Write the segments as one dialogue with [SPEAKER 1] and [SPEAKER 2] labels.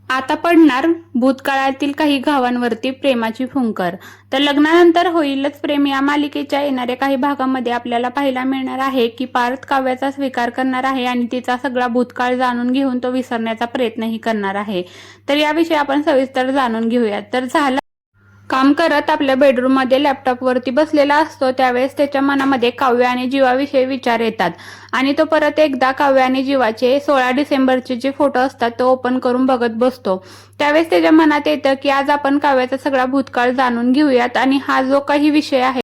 [SPEAKER 1] आता पडणार भूतकाळातील काही गावांवरती प्रेमाची फुंकर. तर लग्नानंतर होईलच प्रेम या मालिकेच्या येणाऱ्या काही भागामध्ये आपल्याला पाहायला मिळणार आहे की पार्थ काव्याचा स्वीकार करणार आहे आणि तिचा सगळा भूतकाळ जाणून घेऊन तो विसरण्याचा प्रयत्नही करणार आहे. तर याविषयी आपण सविस्तर जाणून घेऊयात. तर झालं काम करत आपल्या बेडरूममध्ये लॅपटॉपवरती बसलेला असतो त्यावेळेस त्याच्या मनामध्ये काव्य आणि जीवाविषयी विचार येतात आणि तो परत एकदा काव्य आणि जीवाचे 16 डिसेंबरचे जे फोटो असतात तो ओपन करून बघत बसतो. त्यावेळेस त्याच्या मनात येतं की आज आपण काव्याचा सगळा भूतकाळ जाणून घेऊयात आणि हा जो काही विषय आहे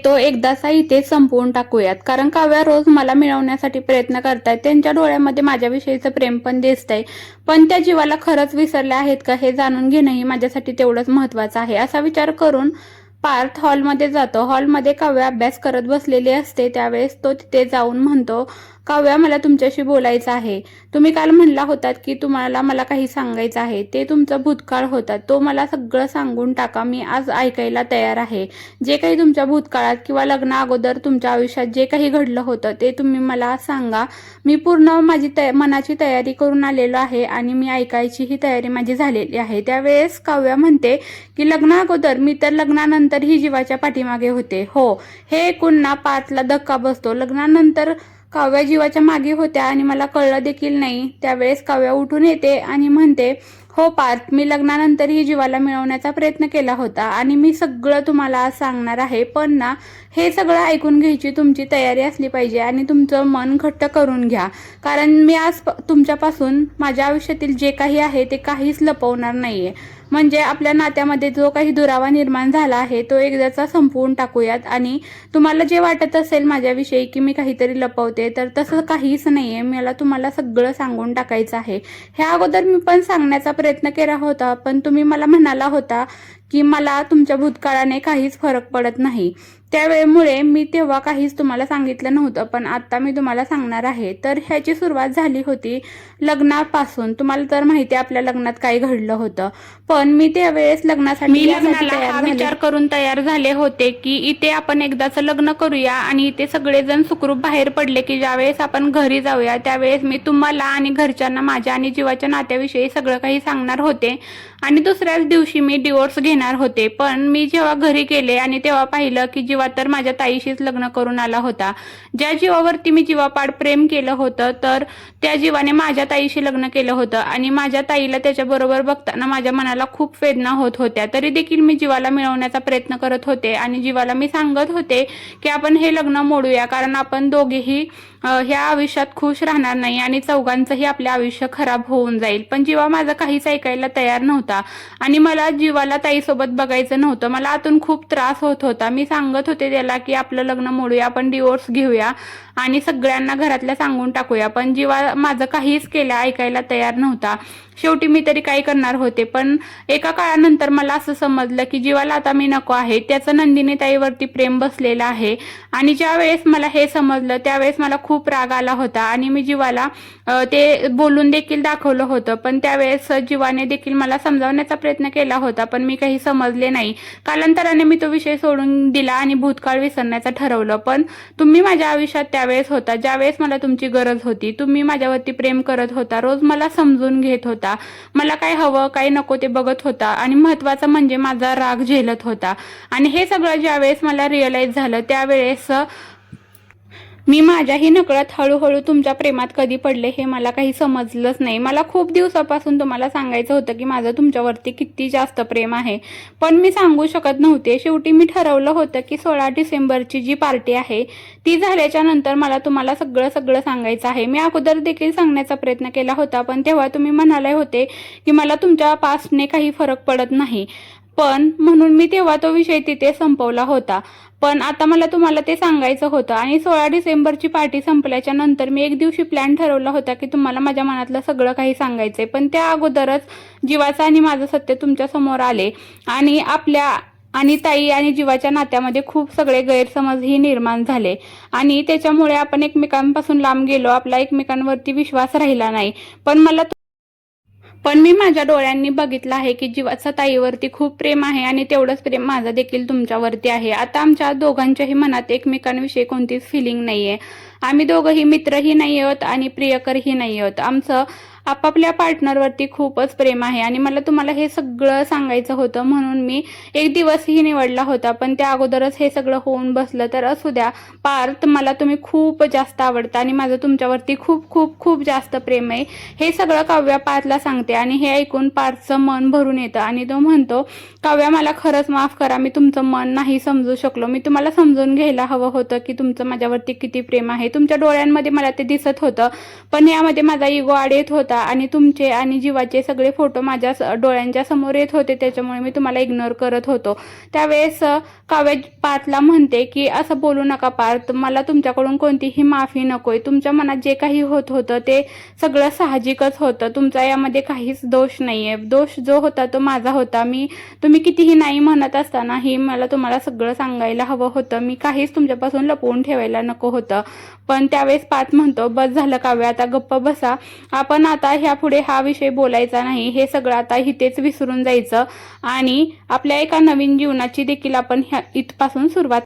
[SPEAKER 1] तो एकदाचा इथे संपवून टाकूयात. कारण काव्या रोज मला मिळवण्यासाठी प्रयत्न करतायत, त्यांच्या डोळ्यामध्ये माझ्याविषयीचं प्रेम पण दिसतंय, पण त्या जीवाला खरंच विसरले आहेत का हे जाणून घेणंही माझ्यासाठी तेवढंच महत्वाचं आहे. असा विचार करून पार्थ हॉलमध्ये जातो. हॉलमध्ये काव्य अभ्यास करत बसलेली असते. त्यावेळेस तो तिथे जाऊन म्हणतो, काव्या मला तुमच्याशी बोलायचं आहे. तुम्ही काल म्हणला होतात की तुम्हाला मला काही सांगायचं आहे, ते तुमचा भूतकाळ होता, तो मला सगळं सांगून टाका, मी आज ऐकायला तयार आहे. जे काही तुमच्या भूतकाळात किंवा लग्ना अगोदर तुमच्या आयुष्यात जे काही घडलं होतं ते तुम्ही मला सांगा. मी पूर्ण माझी मनाची तयारी करून आलेलो आहे आणि मी ऐकायची ही तयारी माझी झालेली आहे. त्यावेळेस काव्या म्हणते की लग्ना अगोदर मी तर लग्नानंतर ही जीवाच्या पाठीमागे होते. हो, हे ऐकून ना पार्थला धक्का बसतो. लग्नानंतर काव्या जीवाच्या मागे होत्या आणि मला कळलं देखील नाही. त्यावेळेस काव्या उठून येते आणि म्हणते, हो पार्थ, मी लग्नानंतरही जीवाला मिळवण्याचा प्रयत्न केला होता आणि मी सगळं तुम्हाला आज सांगणार आहे. पण ना हे सगळं ऐकून घ्यायची तुमची तयारी असली पाहिजे आणि तुमचं मन घट्ट करून घ्या. कारण मी आज तुमच्यापासून माझ्या आयुष्यातील जे काही आहे ते काहीच लपवणार नाहीये. म्हणजे आपल्या नात्यामध्ये जो काही दुरावा निर्माण झाला आहे तो एकदाचा संपवून टाकूयात. आणि तुम्हाला जे वाटत असेल माझ्याविषयी की मी काहीतरी लपवते, तर तसं काहीच नाहीये. मला तुम्हाला सगळं सांगून टाकायचं आहे. ह्या अगोदर मी पण सांगण्याचा प्रयत्न केला होता, पण तुम्ही मला म्हणाला होता की मला तुमच्या भूतकाळाने काहीच फरक पडत नाही. त्यावेळेमुळे मी तेव्हा काहीच तुम्हाला सांगितलं नव्हतं, पण आता मी तुम्हाला सांगणार आहे. तर ह्याची सुरुवात झाली होती लग्नापासून. तुम्हाला तर माहिती आहे आपल्या लग्नात काय घडलं होतं. पण मी त्यावेळेस लग्नासाठी विचार करून तयार झाले होते की इथे आपण एकदाचं लग्न करूया आणि इथे सगळेजण सुखरूप बाहेर पडले की ज्यावेळेस आपण घरी जाऊया त्यावेळेस मी तुम्हाला आणि घरच्यांना माझ्या आणि जीवाच्या नात्याविषयी सगळं काही सांगणार होते आणि दुसऱ्याच दिवशी मी डिवोर्स घेणार होते. पण मी जेव्हा घरी गेले आणि तेव्हा पाहिलं की जीवा तर माझ्या ताईशीच लग्न करून आला होता. ज्या जीवावरती मी जीवापाड प्रेम केलं होतं तर त्या जीवाने माझ्या ताईशी लग्न केलं होतं आणि माझ्या ताईला त्याच्याबरोबर बघताना माझ्या मनाला खूप वेदना होत होत्या. तरी देखील मी जीवाला मिळवण्याचा प्रयत्न करत होते आणि जीवाला मी सांगत होते की आपण हे लग्न मोडूया, कारण आपण दोघेही ह्या आयुष्यात खुश राहणार नाही आणि चौघांचंही आपले आयुष्य खराब होऊन जाईल. पण जीवा माझं काहीच ऐकायला तयार नव्हता आणि मला जीवाला ताईसोबत बघायचं नव्हतं. मला आतून खूप त्रास होत होता. मी सांगत होते त्याला की आपलं लग्न मोडूया, आपण डिवोर्स घेऊया आणि सगळ्यांना घरातल्या सांगून टाकूया. पण जीवा माझं काहीच केलं ऐकायला तयार नव्हता. शेवटी मी तरी काय करणार होते. पण एका काळानंतर मला असं समजलं की जीवाला आता मी नको आहे, त्याचं नंदिनी ताईवरती प्रेम बसलेलं आहे. आणि ज्या वेळेस मला हे समजलं त्यावेळेस मला खूप राग आला होता आणि मी जीवाला ते बोलून देखील दाखवलं होतं. पण त्यावेळेस जीवाने देखील मला समजावण्याचा प्रयत्न केला होता, पण मी काही समजले नाही. कालांतराने मी तो विषय सोडून दिला आणि भूतकाळ विसरण्याचं ठरवलं. पण तुम्ही माझ्या आयुष्यात त्यावेळेस होता ज्यावेळेस मला तुमची गरज होती. तुम्ही माझ्यावरती प्रेम करत होता, रोज मला समजून घेत होता, मला काय हवं काय नको ते बघत होता आणि महत्वाचं म्हणजे माझा राग झेलत होता. आणि हे सगळं ज्यावेळेस मला रिअलाइज झालं त्यावेळेस मी माझ्याही नकळत हळूहळू तुमच्या प्रेमात कधी पडले हे मला काही समजलंच नाही. मला खूप दिवसापासून तुम्हाला सांगायचं होतं की माझं तुमच्यावरती किती जास्त प्रेम आहे, पण मी सांगू शकत नव्हते. शेवटी मी ठरवलं होतं की 16 डिसेंबरची जी पार्टी आहे ती झाल्याच्या नंतर मला तुम्हाला सगळं सांगायचं आहे. मी अगोदर देखील सांगण्याचा प्रयत्न केला होता, पण तेव्हा तुम्ही म्हणाले होते की मला तुमच्या पास्टने काही फरक पडत नाही, पण म्हणून मी तेव्हा तो विषय तिथे संपवला होता. पण आता मला तुम्हाला ते सांगायचं होतं. आणि 16 डिसेंबरची पार्टी संपल्याच्या नंतर मी एक दिवशी प्लॅन ठरवला होता की तुम्हाला माझ्या मनातलं सगळं काही सांगायचंय. पण त्या अगोदरच जीवाचं आणि माझं सत्य तुमच्या समोर आले आणि आपल्या आणि ताई आणि जीवाच्या नात्यामध्ये खूप सगळे गैरसमजही निर्माण झाले आणि त्याच्यामुळे आपण एकमेकांपासून लांब गेलो. आपला एकमेकांवरती विश्वास राहिला नाही. पण मी माझ्या डोळ्यांनी बघितलं आहे की जीवाचं ताईवरती खूप प्रेम आहे आणि तेवढंच प्रेम माझं देखील तुमच्यावरती आहे. आता आमच्या दोघांच्याही मनात एकमेकांविषयी कोणतीच फिलिंग नाहीये. आम्ही दोघंही मित्रही नाही आहोत आणि प्रियकरही नाही आहोत. आमचं आपापल्या पार्टनरवरती खूपच प्रेम आहे आणि मला तुम्हाला हे सगळं सांगायचं होतं, म्हणून मी एक दिवसही निवडला होता. पण त्या अगोदरच हे सगळं होऊन बसलं. तर असू द्या पार्थ, मला तुम्ही खूप जास्त आवडता आणि माझं तुमच्यावरती खूप खूप खूप जास्त प्रेम आहे. हे सगळं काव्या पार्थला सांगते आणि हे ऐकून पार्थचं मन भरून येतं आणि तो म्हणतो, काव्या मला खरंच माफ करा, मी तुमचं मन नाही समजू शकलो. मी तुम्हाला समजून घ्यायला हवं होतं की तुमचं माझ्यावरती किती प्रेम आहे. तुमच्या डोळ्यांमध्ये मला ते दिसत होतं, पण यामध्ये माझा इगो आड येत होता आणि तुमचे आणि जीवाचे सगळे फोटो माझ्या डोळ्यांच्या समोर येत होते, त्याच्यामुळे मी तुम्हाला इग्नोर करत होतो. त्यावेळेस काव्या पार्थला म्हणते की असं बोलू नका पार्थ, मला तुमच्याकडून कोणतीही माफी नकोय. तुमच्या मनात जे काही होत होतं ते सगळं साहजिकच होतं. तुमचा यामध्ये काहीच दोष नाहीये. दोष जो होता तो माझा होता. तुम्ही कितीही नाही म्हणत असतानाही मला तुम्हाला सगळं सांगायला हवं होतं. मी काहीच तुमच्यापासून लपवून ठेवायला नको होतं. पण त्यावेळेस पार्थ म्हणतो, बस झालं काव्या, आता गप्प बसा. आपण आता ह्यापुढे हा विषय बोलायचा नाही. हे सगळं आता इथेच विसरून जायचं आणि आपल्या एका नवीन जीवनाची देखील आपण इथपासून सुरुवात